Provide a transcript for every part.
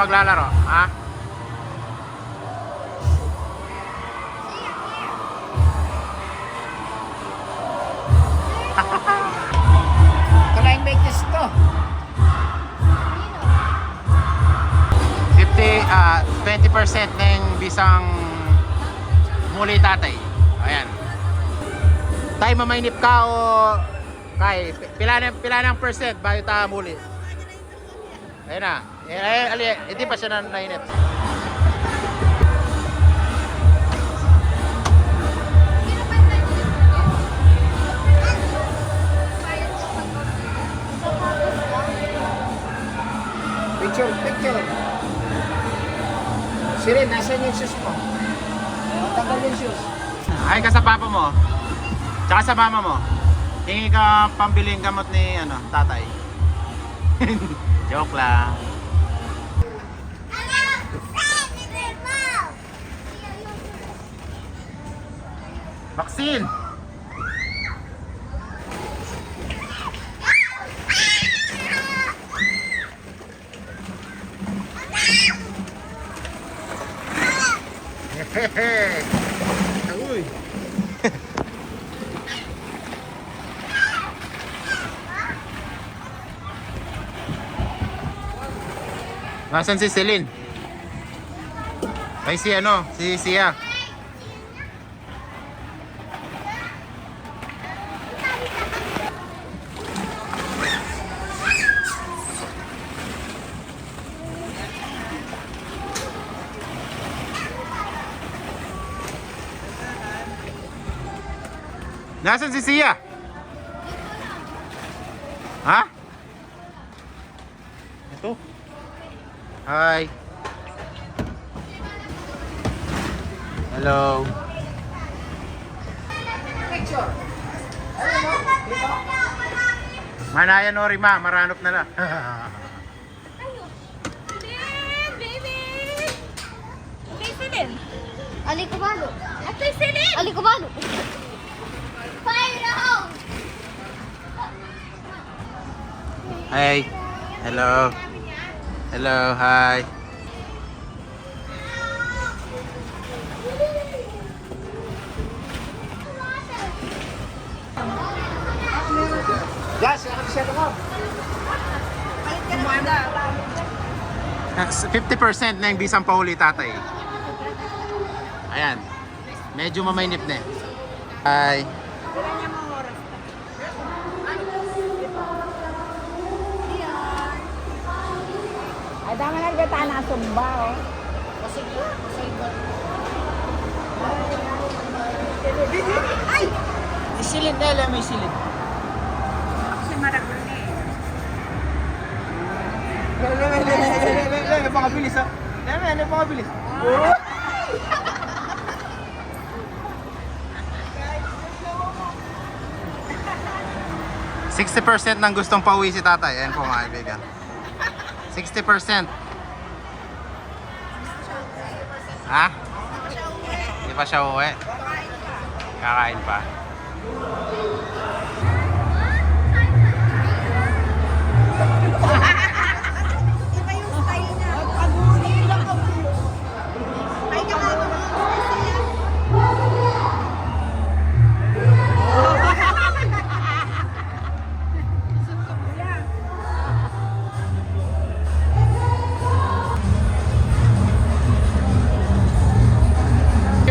maglalaro, ha? Ito na yung makes to. 20% ng bisang muli tatay. Ayan. Tay, mamainip ka o kay pila ng percent bayo ta muli? Ayun na. Hindi pa siya nainip. Picture. Sirin, nasan yung shoes mo? Tagal yung shoes. Ay ka sa papa mo. Tsaka sa mama mo. Hingi ka pambiling gamot ni tatay. Joke lang. Vaccine. Uy. Nasaan si Celine? Ay si Sia. Nasaan si Sia? Ha? Ito. Hi. Hello. Picture. Manaya no rima, maranop na la. Silin, baby! Okay, Silin. Alikabalo. Ate, Silin! Alikabalo. Fire out! Hi. Hello. Hello, hi. Gas, ano siya naman? 50% na yung bisang pauli tatay. Ayan. Medyo mamainip na eh. Hi. Ay, dama nagbeta na sumba, oh. May silid na, may silid. Kasi maragol na eh. Napakabilis ha. Napakabilis. 60% ng gustong pauwi si tatay. Ayan po mga kaibigan. 60%. Ha? Hindi pa siya uwi. Kakain pa. Iba yung style niya. Pag-uli lang ako. Ay, nakaka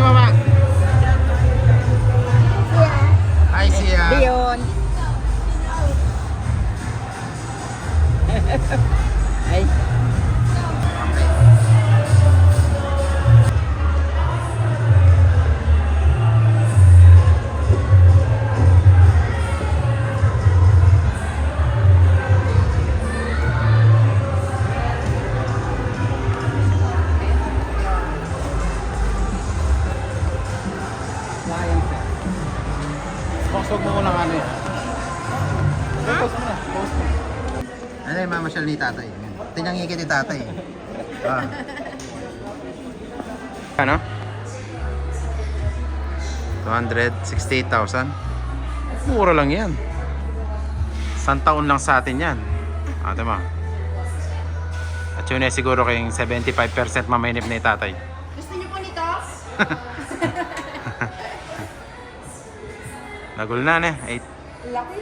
Mama. Hi, Sia. Leon. Ay. Post mo ko lang ano eh. Post mo na. Post mo. Ano yung mamasyal ni tatay? Tinangikit ni tatay. Ah. Ano? 268,000? Mura lang yan. Isang taon lang sa atin yan. Ate ma. At yun siguro kayong 75% mamainip ni tatay. Gusto niyo po nito? Nagul na na. Laki